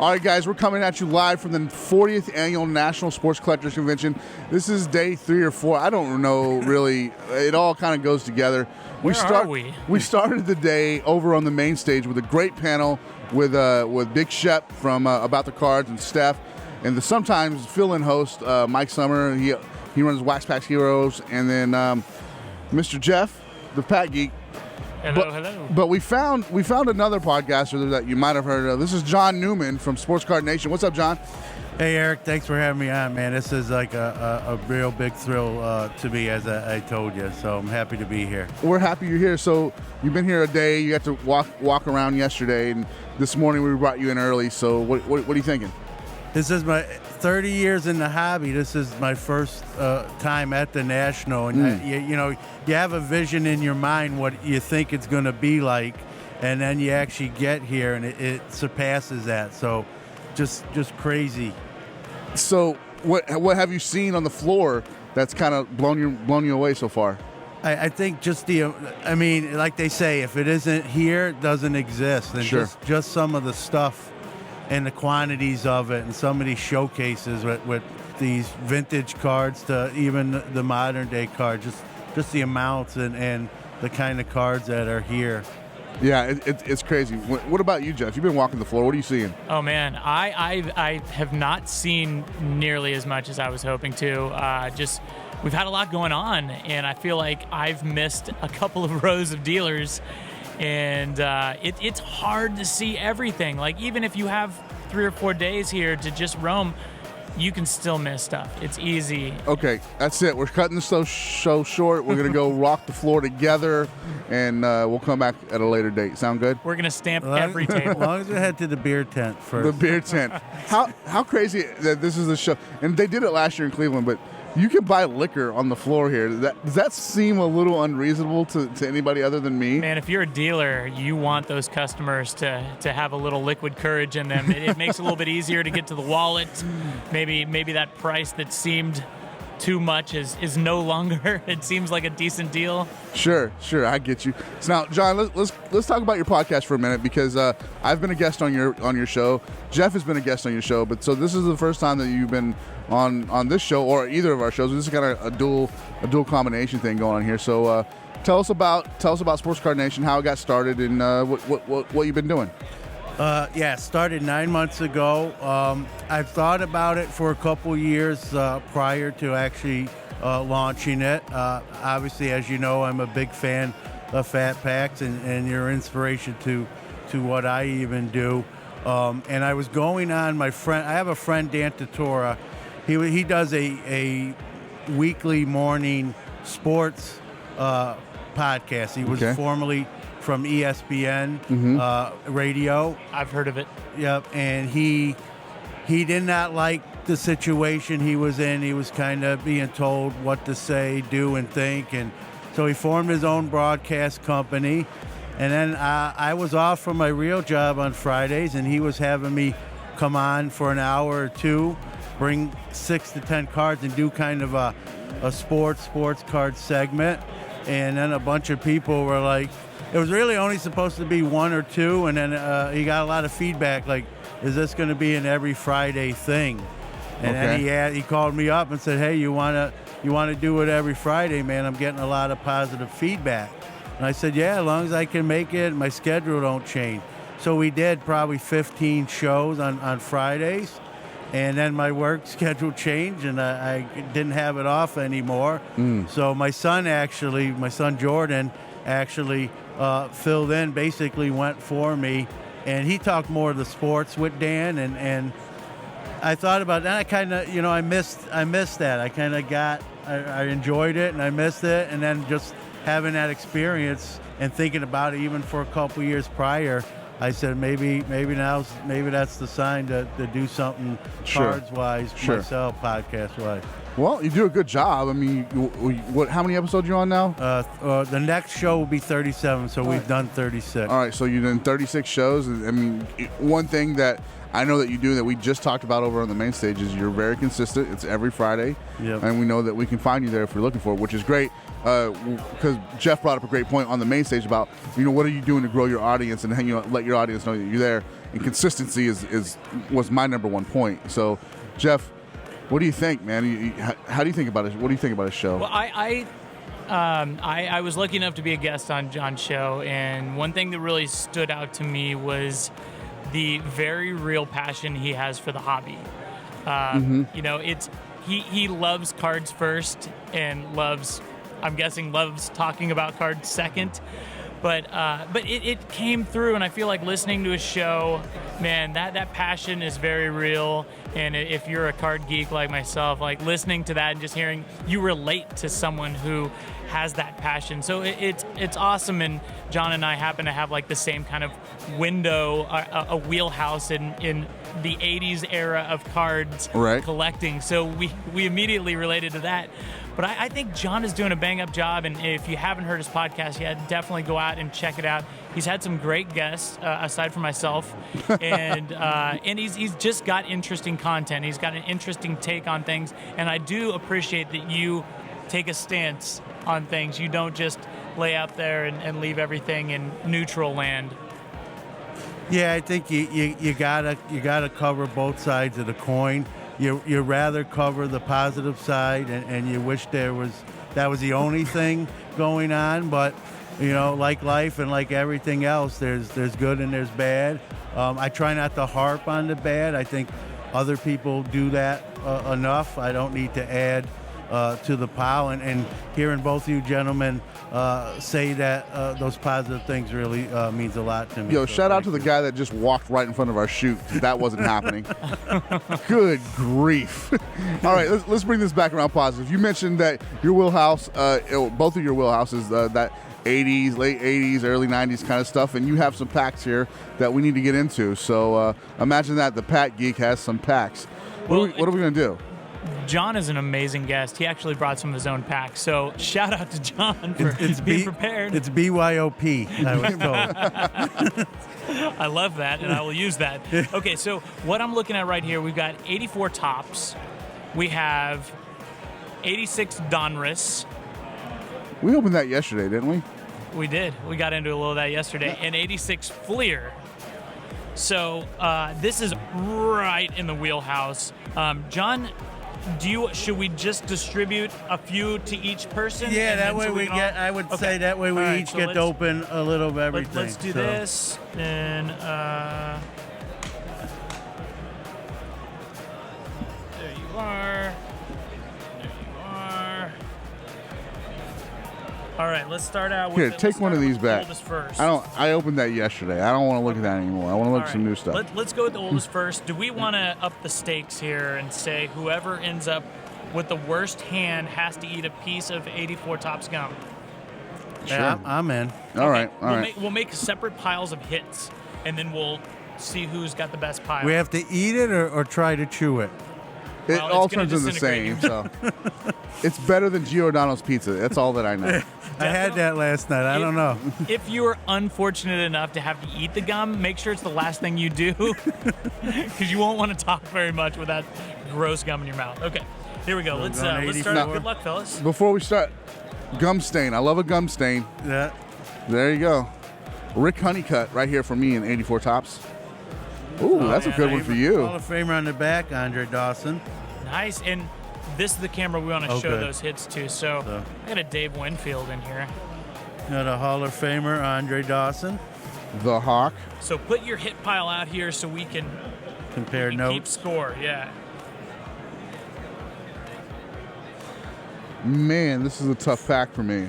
All right, guys, we're coming at you live from the 40th Annual National Sports Collectors Convention. This is day 3 or 4. I don't know, really. It all kind of goes together. Where are we? We started the day over on the main stage with a great panel with Big Shep from About the Cards and Steph, and the sometimes fill-in host, Mike Summer. He runs Wax Packs Heroes, and then Mr. Jeff, the PackGeek. Hello. But we found another podcaster that you might have heard of. This is John Newman from Sports Card Nation. What's up, John? Hey, Eric. Thanks for having me on, man. This is like a real big thrill to me, as I told you. So I'm happy to be here. We're happy you're here. So you've been here a day. You got to walk around yesterday, and this morning we brought you in early. So what are you thinking? This is my 30 years in the hobby. This is my first time at the National, and you have a vision in your mind what you think it's going to be like, and then you actually get here and it surpasses that. So just crazy. So what have you seen on the floor that's kind of blown you away so far? I think just like they say, if it isn't here, it doesn't exist. And Sure. just some of the stuff and the quantities of it, and some of these showcases with these vintage cards to even the modern day cards, just the amounts and the kind of cards that are here. Yeah, it's crazy. What about you, Jeff? You've been walking the floor. What are you seeing? Oh man, I have not seen nearly as much as I was hoping to. We've had a lot going on, and I feel like I've missed a couple of rows of dealers. And it's hard to see everything. Like, even if you have 3 or 4 days here to just roam, you can still miss stuff. It's easy. Okay, that's it. We're cutting the show short. We're going to go rock the floor together, and we'll come back at a later date. Sound good? We're going to stamp every table. As long as we head to the beer tent first. The beer tent. How crazy that this is the show. And they did it last year in Cleveland, but you can buy liquor on the floor here. Does that seem a little unreasonable to anybody other than me? Man, if you're a dealer, you want those customers to have a little liquid courage in them. It makes it a little bit easier to get to the wallet. Maybe that price that seemed too much is no longer. It seems like a decent deal. Sure, I get you. So now, John, let's talk about your podcast for a minute, because I've been a guest on your show. Jeff has been a guest on your show, but so this is the first time that you've been on this show or either of our shows. This is kind of a dual combination thing going on here. So tell us about Sports Card Nation, how it got started, and what you've been doing. Started 9 months ago. I've thought about it for a couple years prior to actually launching it. Obviously, as you know, I'm a big fan of Fat Packs and your inspiration to what I even do. And I was going on I have a friend, Dan Tatora. He does a weekly morning sports podcast. He was formerly from ESPN radio. I've heard of it. Yep, and he did not like the situation he was in. He was kind of being told what to say, do, and think, and so he formed his own broadcast company. And then I was off from my real job on Fridays, and he was having me come on for an hour or two, bring 6 to 10 cards, and do kind of a sports card segment. And then a bunch of people were like, it was really only supposed to be 1 or 2, and then he got a lot of feedback, like, is this going to be an every Friday thing? And then he called me up and said, hey, you want to do it every Friday, man? I'm getting a lot of positive feedback. And I said, yeah, as long as I can make it, my schedule don't change. So we did probably 15 shows on Fridays, and then my work schedule changed, and I didn't have it off anymore. So my son Jordan actually filled in, basically went for me, and he talked more of the sports with Dan, and I thought about that. I kind of, I missed that. I enjoyed it, and I missed it, and then just having that experience and thinking about it even for a couple years prior, I said maybe that's the sign to do something cards-wise, myself, podcast-wise. Well, you do a good job. I mean, how many episodes are you on now? The next show will be 37, so we've done 36. All right, so you've done 36 shows. I mean, one thing that I know that you do that we just talked about over on the main stage is you're very consistent. It's every Friday, and we know that we can find you there if we're looking for it, which is great. because Jeff brought up a great point on the main stage about, what are you doing to grow your audience and let your audience know that you're there. And consistency was my number one point. So, Jeff, what do you think, man? How do you think about it? What do you think about his show? Well, I was lucky enough to be a guest on John's show, and one thing that really stood out to me was the very real passion he has for the hobby. He loves cards first and loves talking about cards second. But it came through, and I feel like listening to his show, man, that passion is very real. And if you're a card geek like myself, like listening to that and just hearing you relate to someone who has that passion. So it's awesome. And John and I happen to have like the same kind of window, a wheelhouse in the 80s era of cards collecting. So we immediately related to that. But I think John is doing a bang-up job, and if you haven't heard his podcast yet, definitely go out and check it out. He's had some great guests, aside from myself, and he's just got interesting content. He's got an interesting take on things, and I do appreciate that you take a stance on things. You don't just lay out there and leave everything in neutral land. Yeah, I think you gotta cover both sides of the coin. You rather cover the positive side, and you wish that was the only thing going on. But like life and like everything else, there's good and there's bad. I try not to harp on the bad. I think other people do that enough. I don't need to add to the pile. And hearing both of you gentlemen say that those positive things really means a lot to me. Yo, shout out to the guy that just walked right in front of our chute. That wasn't happening. Good grief. All right, let's bring this back around positive. You mentioned that your wheelhouse, both of your wheelhouses, that 80s, late 80s, early 90s kind of stuff, and you have some packs here that we need to get into. So imagine that the PackGeek has some packs. What are we going to do? John is an amazing guest. He actually brought some of his own packs. So shout out to John for being prepared. It's BYOP, I was told. I love that, and I will use that. Okay, so what I'm looking at right here, we've got 84 Topps. We have 86 Donruss. We opened that yesterday, didn't we? We did. We got into a little of that yesterday. And 86 Fleer. So this is right in the wheelhouse. John, should we just distribute a few to each person? Yeah, that way we get. I would say that way we each get to open a little of everything. Let's do this. Then there you are. All right, let's start out with. Here, take one of these back. The oldest first. I opened that yesterday. I don't want to look at that anymore. I want to look at some new stuff. Let's go with the oldest first. Do we want to up the stakes here and say whoever ends up with the worst hand has to eat a piece of 84 Topps gum? Sure. Yeah, I'm in. All right. We'll make separate piles of hits, and then we'll see who's got the best pile. We have to eat it or try to chew it. It all turns into the same. So it's better than Giordano's pizza. That's all that I know. I had that last night. I don't know. If you're unfortunate enough to have to eat the gum, make sure it's the last thing you do, because you won't want to talk very much with that gross gum in your mouth. Okay, here we go. Let's start. Good luck, fellas. Before we start, gum stain. I love a gum stain. Yeah. There you go. Rick Honeycutt right here for me in 84 Topps. Ooh, that's a good one for you. Hall of Famer on the back, Andre Dawson. Nice. And this is the camera we want to show those hits to. So I got a Dave Winfield in here. Got a Hall of Famer, Andre Dawson. The Hawk. So put your hit pile out here so we can compare notes. Keep score, yeah. Man, this is a tough pack for me.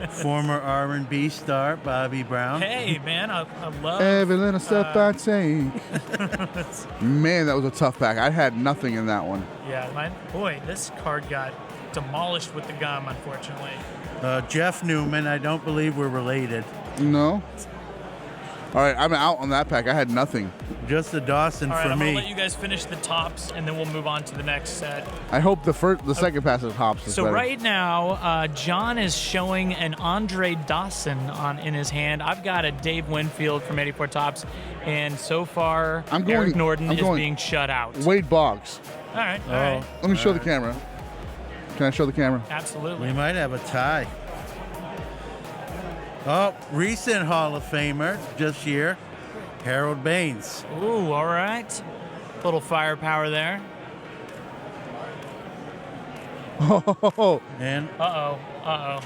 Former R&B star Bobby Brown. Hey, man, I love every little step I take. Man, that was a tough pack. I had nothing in that one. Yeah, boy, this card got demolished with the gum, unfortunately. Jeff Newman, I don't believe we're related. No. All right, I'm out on that pack. I had nothing. Just the Dawson for me. I'm going to let you guys finish the Topps, and then we'll move on to the next set. I hope the second pass of Topps is so better. Right now, John is showing an Andre Dawson in his hand. I've got a Dave Winfield from 84 Topps, and so far, Eric Norton is being shut out. Wade Boggs. All right. Let me show the camera. Can I show the camera? Absolutely. We might have a tie. Oh, recent Hall of Famer this year, Harold Baines. Ooh, all right. Little firepower there. Oh, And Uh-oh.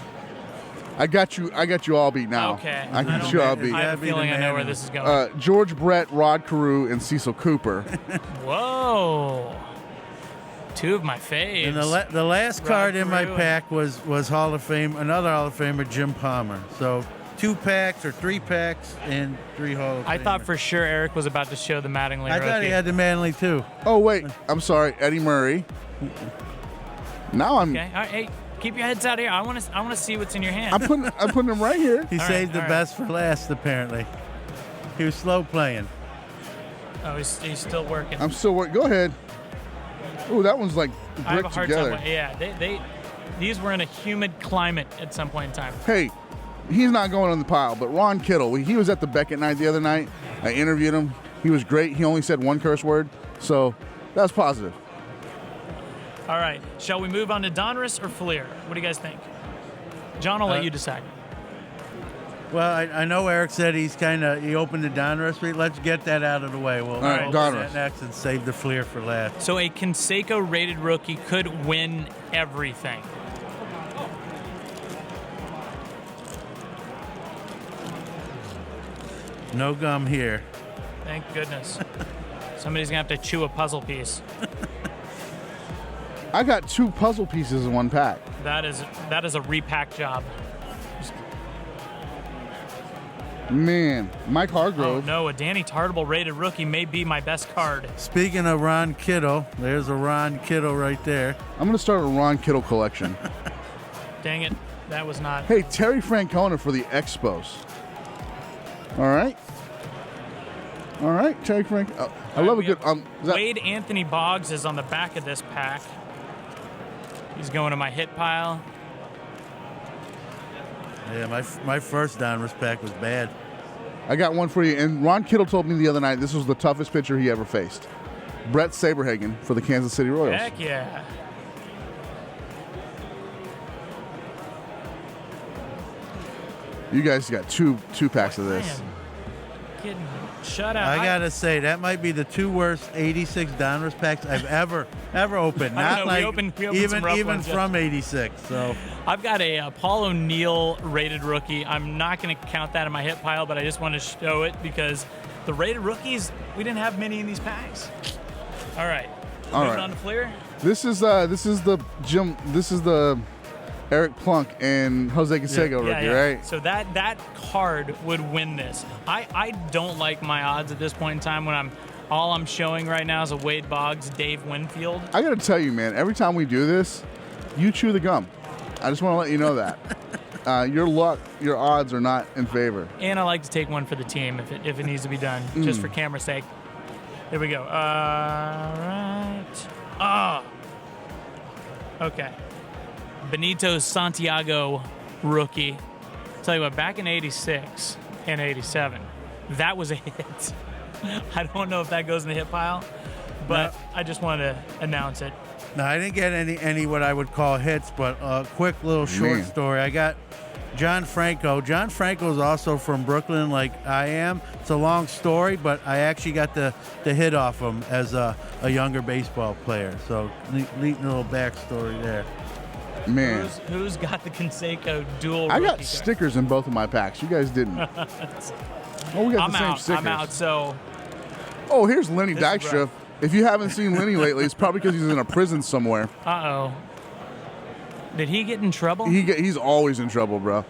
I got you all beat now. Okay. I got you all beat. I have a be the feeling I know man where in this is going. George Brett, Rod Carew, and Cecil Cooper. Whoa. Two of my faves. and the last Rod card in my Carew. pack was Hall of Fame, another Hall of Famer, Jim Palmer. So 2 packs or 3 packs and 3 Hall of Famers. I thought for sure Eric was about to show the Mattingly I rookie. thought he had the Manley too. Oh wait, I'm sorry, Eddie Murray. Now I'm Okay. All right. Hey, keep your heads out here. I want to see what's in your hand. I'm putting him right here. He All saved right, the all right. best for last, apparently. He was slow playing. Oh, he's still working. I'm still working. Go ahead. Oh, that one's like I have a bricked hard together. time. Yeah, these were in a humid climate at some point in time. Hey, he's not going on the pile, but Ron Kittle, he was at the Beckett night the other night. I interviewed him. He was great. He only said 1 curse word, so that's positive. All right. Shall we move on to Donruss or Fleer? What do you guys think? John, I'll let you decide. Well, I know Eric said he opened the Donruss read. Let's get that out of the way. We'll right, open Donruss. that next and save the Fleer for last. So a Canseco rated rookie could win everything. No gum here. Thank goodness. Somebody's going to have to chew a puzzle piece. I got 2 puzzle pieces in 1 pack. That is a repack job. Man, Mike Oh, Hargrove. no. A Danny Tartable rated rookie may be my best card. Speaking of Ron Kittle, there's a Ron Kittle right there. I'm going to start a Ron Kittle collection. Dang it. That was not. Hey, Terry Francona for the Expos. All right. All right, Terry Frank. I love a we good. have Is that- Wade Anthony Boggs is on the back of this pack. He's going to my hit pile. Yeah, my first Donruss pack was bad. I got one for you. And Ron Kittle told me the other night this was the toughest pitcher he ever faced. Brett Saberhagen for the Kansas City Royals. Heck yeah. You guys got two packs of I this. am getting shut out. I gotta say that might be the 2 worst 86 Donruss packs I've ever opened. I Not don't know, like we opened some rough even ones, yeah. from 86. So I've got a Paul O'Neill rated rookie. I'm not going to count that in my hit pile, but I just want to show it because the rated rookies, we didn't have many in these packs. All right. All Moving right. on to Fleer. This is the Eric Plunk and Jose Canseco rookie, right? So that card would win this. I don't like my odds at this point in time when all I'm showing right now is a Wade Boggs, Dave Winfield. I got to tell you, man, every time we do this, you chew the gum. I just want to let you know that. Your odds are not in favor. And I like to take one for the team if it needs to be done, just for camera's sake. Here we go. All right. Oh. Okay. Benito Santiago rookie. Tell you what, back in 86 and 87, that was a hit. I don't know if that goes in the hit pile, but I just wanted to announce it. no, I didn't get any what I would call hits, but a quick little short Man. story. I got John Franco. John Franco is also from Brooklyn, like I am. It's a long story, but I actually got the hit off him as a younger baseball player. So neat little backstory there. Man, Who's got the Canseco dual I rookie got card? stickers in both of my packs. You guys didn't. Oh, we got I'm the same out. stickers. I'm out. So Oh, here's Lenny This is Dykstra. rough. If you haven't seen Lenny lately, it's probably because he's in a prison somewhere. Uh-oh. Did he get in trouble? He's always in trouble, bro.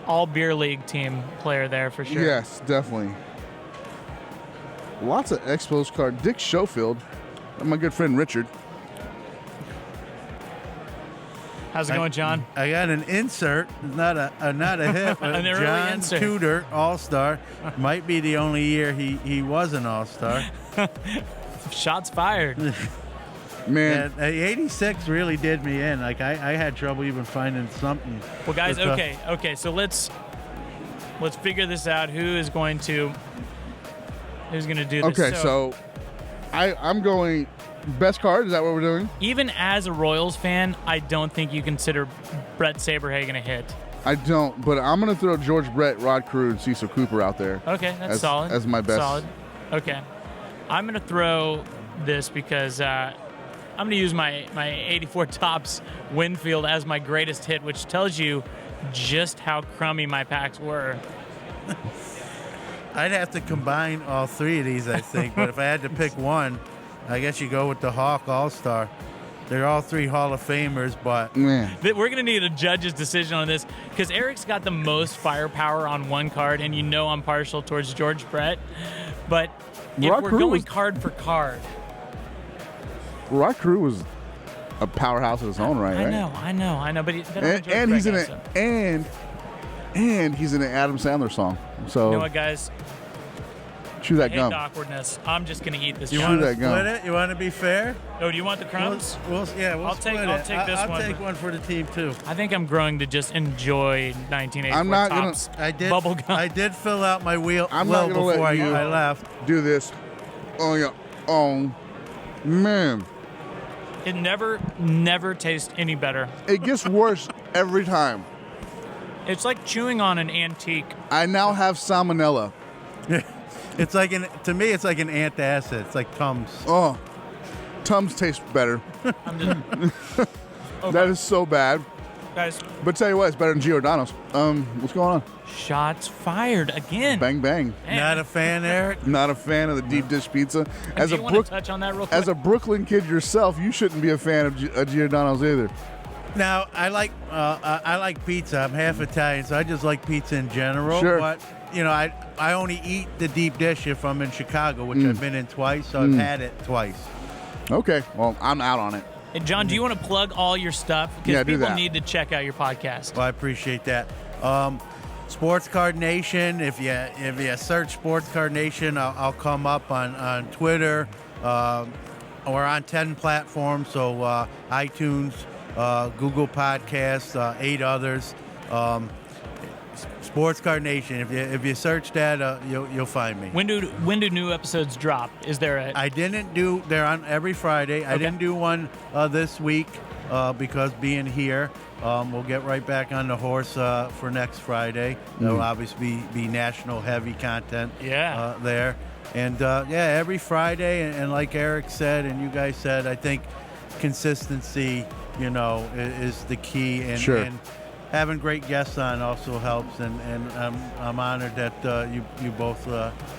All beer league team player there for sure. Yes, definitely. Lots of Expos card. Dick Schofield, and my good friend Richard. How's it going, John? I got an insert, not a hit. But An early John insert. Tudor, All-Star. Might be the only year he was an All-Star. Shots fired. Man, And 86 really did me in. Like I had trouble even finding something. Well, guys, with, okay. So let's figure this out. Who's going to do this? okay, so I'm going best card. Is that what we're doing? even as a Royals fan, I don't think you consider Brett Saberhagen a hit. I don't, but I'm going to throw George Brett, Rod Carew, and Cecil Cooper out there. Okay, that's solid. As my best. Solid. Okay. I'm going to throw this because I'm going to use my 84 Topps Winfield as my greatest hit, which tells you just how crummy my packs were. I'd have to combine all three of these, I think. But if I had to pick one, I guess you go with the Hawk All-Star. They're all three Hall of Famers, but Man. We're going to need a judge's decision on this because Eric's got the most firepower on one card, and you know I'm partial towards George Brett. But if Rod we're Carew going was- card for card, Rod Carew was a powerhouse of his own right, right? I know, but And he's in it, and he's in an Adam Sandler song. So You know what, guys? chew I that hate gum. the awkwardness. I'm just going to eat this. you Chew want John. to that gum. split it? You want to be fair? Oh, do you want the crumbs? We'll I'll take- split it. I'll take this I'll one. take one for the team, too. I think I'm growing to just enjoy 1984 I'm not gonna- Topps I did. bubble gum. I did fill out my wheel I'm well not gonna let before you- I left. Do this. Oh yeah. Oh man. It never tastes any better. It gets worse every time. It's like chewing on an antique. I now have salmonella. It's like to me, it's like an antacid. It's like Tums. Oh, Tums tastes better. I'm just, That is so bad. guys, But tell you what, it's better than Giordano's. What's going on? shots fired again. Bang bang. Man. Not a fan, Eric. Not a fan of the deep dish pizza. As Do a you want to touch on that real quick? as a Brooklyn kid yourself, you shouldn't be a fan of Giordano's either. Now I like pizza. I'm half Italian, so I just like pizza in general. Sure. But I only eat the deep dish if I'm in Chicago, which Mm. I've been in twice. So I've had it twice. Okay, well I'm out on it. Hey, John, do you want to plug all your stuff? Because Yeah, do people that. need to check out your podcast. Well, I appreciate that. Sports Card Nation. If you search Sports Card Nation, I'll come up on Twitter. We're on 10 platforms, so iTunes, Google Podcasts, 8 others. Sports Card Nation. If you search that, you'll find me. When do new episodes drop? Is there a I didn't do. They're on every Friday. I Okay. didn't do one this week because being here. We'll get right back on the horse for next Friday. There'll obviously be national heavy content Yeah. there. And every Friday, and like Eric said and you guys said, I think consistency, is the key. And, Sure. and having great guests on also helps. And I'm honored that you both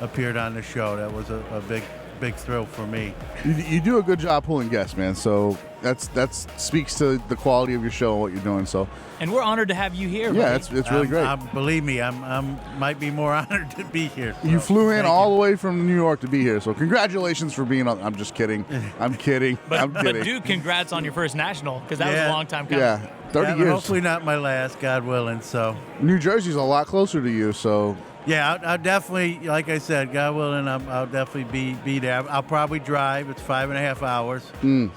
appeared on the show. That was a big thrill for me. You do a good job pulling guests, man. So that speaks to the quality of your show and what you're doing. So And we're honored to have you here. yeah, buddy. it's really great. Believe me, I'm might be more honored to be here. You So, flew in thank all you. the way from New York to be here. So congratulations for being on. I'm just kidding. I'm kidding. I'm But kidding. dude, congrats on your first national because that was Yeah. a long time coming. Yeah, 30 Yeah, but years. hopefully not my last, God willing. So New Jersey's a lot closer to you. So yeah, I'll definitely, like I said, God willing, I'll definitely be there. I'll probably drive. It's 5.5 hours.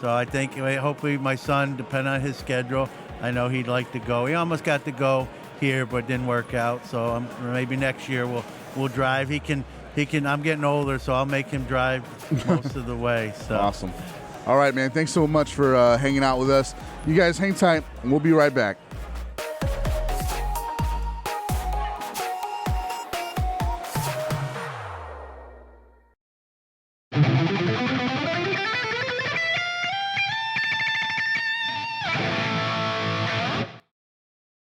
So I think hopefully my son, depending on his schedule, I know he'd like to go. He almost got to go here, but didn't work out. So maybe next year we'll drive. He can. I'm getting older, so I'll make him drive most of the way. So awesome. All right, man. Thanks so much for hanging out with us. You guys hang tight. We'll be right back.